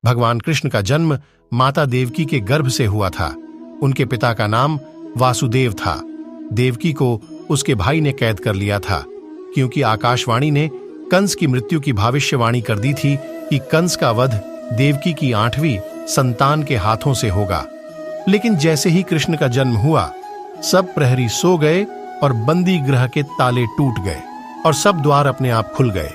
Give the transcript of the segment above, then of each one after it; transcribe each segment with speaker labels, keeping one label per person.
Speaker 1: भगवान कृष्ण का जन्म माता देवकी के गर्भ से हुआ था। उनके पिता का नाम वासुदेव था। देवकी को उसके भाई ने कैद कर लिया था, क्योंकि आकाशवाणी ने कंस की मृत्यु की भविष्यवाणी कर दी थी कि कंस का वध देवकी की 8वीं संतान के हाथों से होगा। लेकिन जैसे ही कृष्ण का जन्म हुआ, सब प्रहरी सो गए और बंदी गृह के ताले टूट गए और सब द्वार अपने आप खुल गए।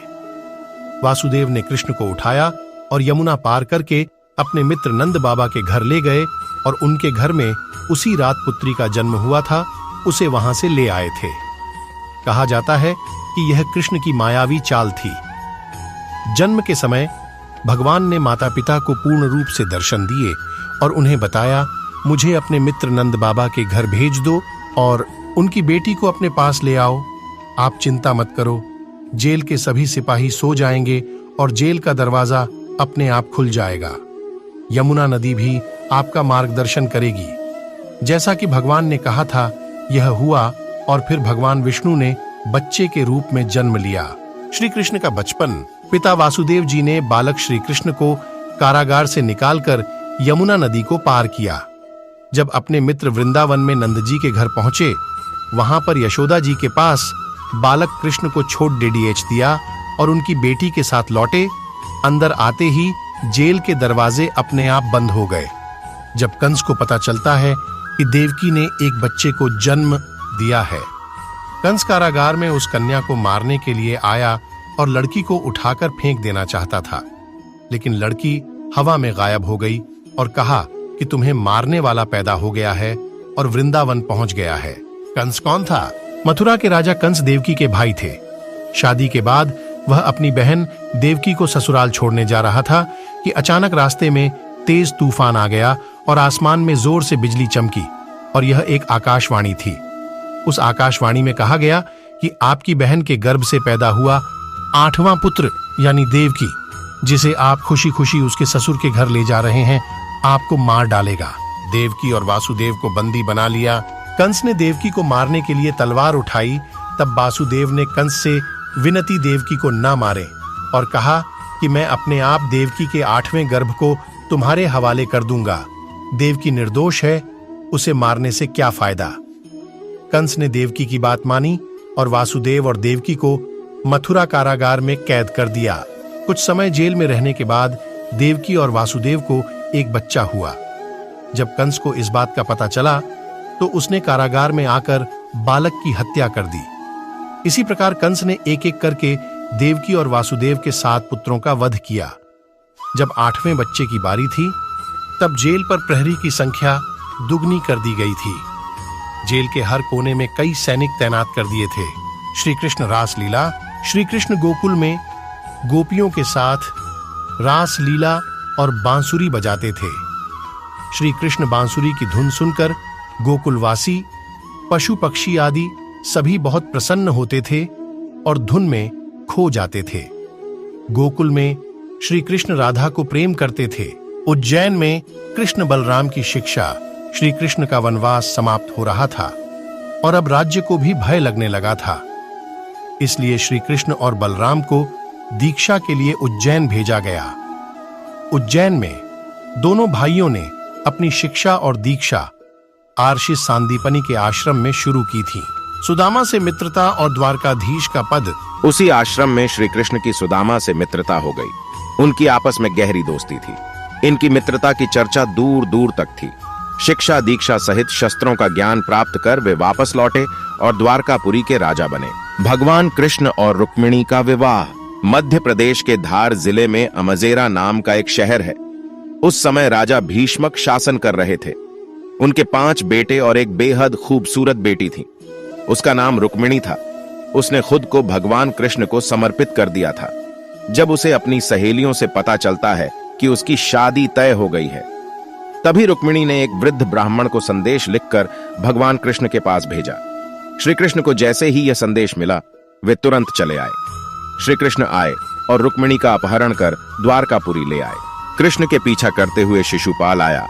Speaker 1: वासुदेव ने कृष्ण को उठाया और यमुना पार करके अपने मित्र नंद बाबा के घर ले गए और उनके घर में उसी रात पुत्री का जन्म हुआ था, उसे वहां से ले आए थे। कहा जाता है कि यह कृष्ण की मायावी चाल थी। जन्म के समय भगवान ने माता पिता को पूर्ण रूप से दर्शन दिए और उन्हें बताया, मुझे अपने मित्र नंद बाबा के घर भेज दो और उनकी बेटी को अपने पास ले आओ। आप चिंता मत करो, जेल के सभी सिपाही सो जाएंगे और जेल का दरवाजा अपने आप खुल जाएगा। यमुना नदी भी आपका मार्गदर्शन करेगी। जैसा कि भगवान ने कहा था, यह हुआ और फिर भगवान विष्णु ने बच्चे के रूप में जन्म लिया। श्री कृष्ण का बचपन। पिता वासुदेव जी ने बालक श्री कृष्ण को कारागार से निकालकर यमुना नदी को पार किया। जब अपने मित्र वृंदावन में नंद जी के घर पहुंचे, वहां पर यशोदा जी के पास बालक कृष्ण को छोड़ डीडीएच दिया और उनकी बेटी के साथ लौटे। अंदर आते ही जेल के दरवाजे अपने आप बंद हो गए। जब कंस को पता चलता है कि देवकी ने एक बच्चे को जन्म दिया है, कंस कारागार में उस कन्या को मारने के लिए आया और लड़की को उठाकर फेंक देना चाहता था, लेकिन लड़की हवा में गायब हो गई और कहा कि तुम्हें मारने वाला पैदा हो गया है और वृंदावन पहुंच गया है। कंस कौन था? मथुरा के राजा कंस देवकी के भाई थे। शादी के बाद वह अपनी बहन देवकी को ससुराल छोड़ने जा रहा था कि अचानक रास्ते में तेज तूफान आ गया और आसमान में जोर से बिजली चमकी और यह एक आकाशवाणी थी। उस आकाशवाणी में कहा गया कि आपकी बहन के गर्भ से पैदा हुआ 8वां पुत्र यानी देवकी, जिसे आप खुशी खुशी उसके ससुर के घर ले जा रहे हैं, आपको मार डालेगा। देवकी और वासुदेव को बंदी बना लिया। कंस ने देवकी को मारने के लिए तलवार उठाई, तब वासुदेव ने कंस से विनती देवकी को न मारे और कहा कि मैं अपने आप देवकी के 8वें गर्भ को तुम्हारे हवाले कर दूंगा। देवकी निर्दोष है, उसे मारने से क्या फायदा। कंस ने देवकी की बात मानी और वासुदेव और देवकी को मथुरा कारागार में कैद कर दिया। कुछ समय जेल में रहने के बाद देवकी और वासुदेव को एक बच्चा हुआ। जब कंस को इस बात का पता चला तो उसने कारागार में आकर बालक की हत्या कर दी। इसी प्रकार कंस ने एक एक करके देवकी और वासुदेव के 7 पुत्रों का वध किया। जब 8वें बच्चे की बारी थी, तब जेल पर प्रहरी की संख्या दुगनी कर दी गई थी। जेल के हर कोने में कई सैनिक तैनात कर दिए थे। श्री कृष्ण रास लीला। श्री कृष्ण गोकुल में गोपियों के साथ रास लीला और बांसुरी बजाते थे। श्री कृष्ण बांसुरी की धुन सुनकर गोकुलवासी, पशु पक्षी आदि सभी बहुत प्रसन्न होते थे और धुन में खो जाते थे। गोकुल में श्री कृष्ण राधा को प्रेम करते थे। उज्जैन में कृष्ण बलराम की शिक्षा। श्री कृष्ण का वनवास समाप्त हो रहा था और अब राज्य को भी भय लगने लगा था। इसलिए श्री कृष्ण और बलराम को दीक्षा के लिए उज्जैन भेजा गया। उज्जैन में दोनों भाइयों ने अपनी शिक्षा और दीक्षा आर्षि सांदीपनि के आश्रम में शुरू की थी। सुदामा से मित्रता और द्वारकाधीश का पद।
Speaker 2: उसी आश्रम में श्री कृष्ण की सुदामा से मित्रता हो गई। उनकी आपस में गहरी दोस्ती थी। इनकी मित्रता की चर्चा दूर दूर तक थी। शिक्षा दीक्षा सहित शस्त्रों का ज्ञान प्राप्त कर वे वापस लौटे और द्वारकापुरी के राजा बने। भगवान कृष्ण और रुक्मिणी का विवाह। मध्य प्रदेश के धार जिले में अमजेरा नाम का एक शहर है। उस समय राजा भीष्मक शासन कर रहे थे। उनके 5 बेटे और एक बेहद खूबसूरत बेटी थी। उसका नाम रुक्मिणी था। उसने खुद को भगवान कृष्ण को समर्पित कर दिया था। जब उसे अपनी सहेलियों से पता चलता है कि उसकी शादी तय हो गई है, तभी रुक्मिणी ने एक वृद्ध ब्राह्मण को संदेश लिखकर भगवान कृष्ण के पास भेजा। श्री कृष्ण को जैसे ही यह संदेश मिला, वे तुरंत चले आए। श्री कृष्ण आए और रुक्मिणी का अपहरण कर द्वारकापुरी ले आए। कृष्ण के पीछा करते हुए शिशुपाल आया,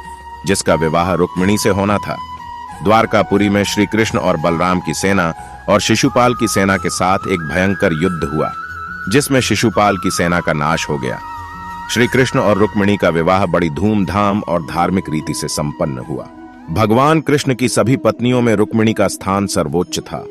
Speaker 2: जिसका विवाह रुक्मिणी से होना था। द्वारकापुरी में श्री कृष्ण और बलराम की सेना और शिशुपाल की सेना के साथ एक भयंकर युद्ध हुआ, जिसमें शिशुपाल की सेना का नाश हो गया। श्री कृष्ण और रुक्मिणी का विवाह बड़ी धूमधाम और धार्मिक रीति से संपन्न हुआ। भगवान कृष्ण की सभी पत्नियों में रुक्मिणी का स्थान सर्वोच्च था।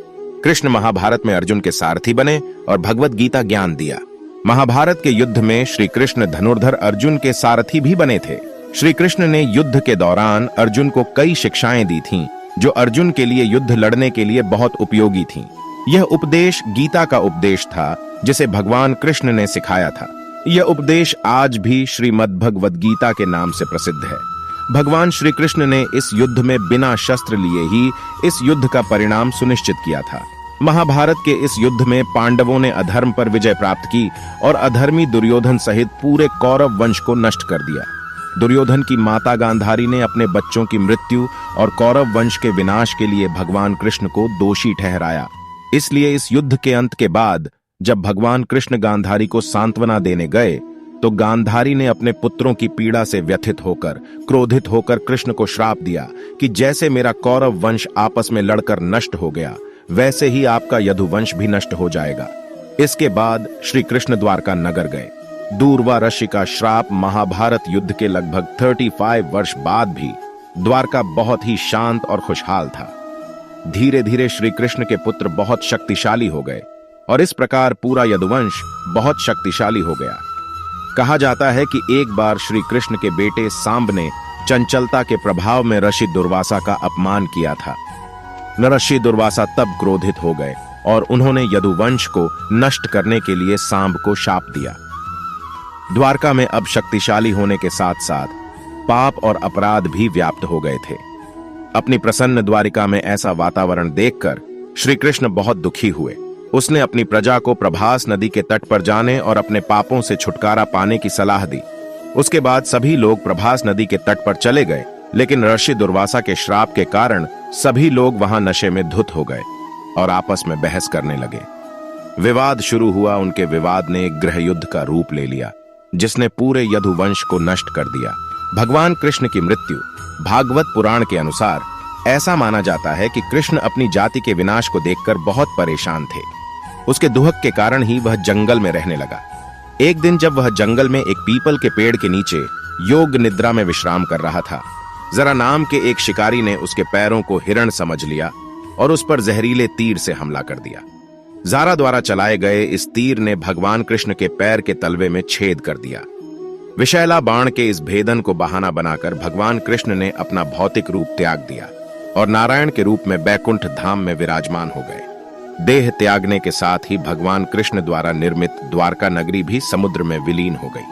Speaker 2: कृष्ण महाभारत में अर्जुन के सारथी बने और भगवत गीता ज्ञान दिया। महाभारत के युद्ध में श्री कृष्ण धनुर्धर अर्जुन के सारथी भी बने थे। श्री कृष्ण ने युद्ध के दौरान अर्जुन को कई शिक्षाएं दी थीं, जो अर्जुन के लिए युद्ध लड़ने के लिए बहुत उपयोगी थीं। यह उपदेश गीता का उपदेश था, जिसे भगवान कृष्ण ने सिखाया था। यह उपदेश आज भी श्रीमद्भगवद गीता के नाम से प्रसिद्ध है। भगवान श्री कृष्ण ने इस युद्ध में बिना शस्त्र लिए ही इस युद्ध का परिणाम सुनिश्चित किया था। महाभारत के इस युद्ध में पांडवों ने अधर्म पर विजय प्राप्त की और अधर्मी दुर्योधन सहित पूरे कौरव वंश को नष्ट कर दिया। दुर्योधन की माता गांधारी ने अपने बच्चों की मृत्यु और कौरव वंश के विनाश के लिए भगवान कृष्ण को दोषी ठहराया। इसलिए इस युद्ध के अंत के बाद जब भगवान कृष्ण गांधारी को सांत्वना देने गए, तो गांधारी ने अपने पुत्रों की पीड़ा से व्यथित होकर, क्रोधित होकर कृष्ण को श्राप दिया कि जैसे मेरा कौरव वंश आपस में लड़कर नष्ट हो गया, वैसे ही आपका यदुवंश भी नष्ट हो जाएगा। इसके बाद श्री कृष्ण द्वारका नगर गए। दूर्वा ऋषि का श्राप महाभारत युद्ध के लगभग 35 वर्ष बाद भी द्वारका बहुत ही शांत और खुशहाल था। धीरे धीरे श्री कृष्ण के पुत्र बहुत शक्तिशाली हो गए और इस प्रकार पूरा यदुवंश बहुत शक्तिशाली हो गया। कहा जाता है कि एक बार श्री कृष्ण के बेटे सांब ने चंचलता के प्रभाव में ऋषि दुर्वासा का अपमान किया था। ऋषि दुर्वासा तब क्रोधित हो गए और उन्होंने यदुवंश को नष्ट करने के लिए सांब को शाप दिया। द्वारका में अब शक्तिशाली होने के साथ साथ पाप और अपराध भी व्याप्त हो गए थे। अपनी प्रसन्न द्वारिका में ऐसा वातावरण देखकर श्री कृष्ण बहुत दुखी हुए। उसने अपनी प्रजा को प्रभास नदी के तट पर जाने और अपने पापों से छुटकारा पाने की सलाह दी। उसके बाद सभी लोग प्रभास नदी के तट पर चले गए, लेकिन ऋषि दुर्वासा के श्राप के कारण सभी लोग वहां नशे में धुत हो गए और आपस में बहस करने लगे। विवाद शुरू हुआ। उनके विवाद ने एक गृह युद्ध का रूप ले लिया, जिसने पूरे यदुवंश को नष्ट कर दिया। भगवान कृष्ण की मृत्यु भागवत पुराण के अनुसार ऐसा माना जाता है कि कृष्ण अपनी जाति के विनाश को देखकर बहुत परेशान थे। उसके दुहक के कारण ही वह जंगल में रहने लगा। एक दिन जब वह जंगल में एक पीपल के पेड़ के नीचे योग निद्रा में विश्राम कर रहा था, जरा नाम के एक शिकारी ने उसके पैरों को हिरण समझ लिया और उस पर जहरीले तीर से हमला कर दिया। जारा द्वारा चलाए गए इस तीर ने भगवान कृष्ण के पैर के तलवे में छेद कर दिया। विषैला बाण के इस भेदन को बहाना बनाकर भगवान कृष्ण ने अपना भौतिक रूप त्याग दिया और नारायण के रूप में बैकुंठ धाम में विराजमान हो गए। देह त्यागने के साथ ही भगवान कृष्ण द्वारा निर्मित द्वारका नगरी भी समुद्र में विलीन हो गई।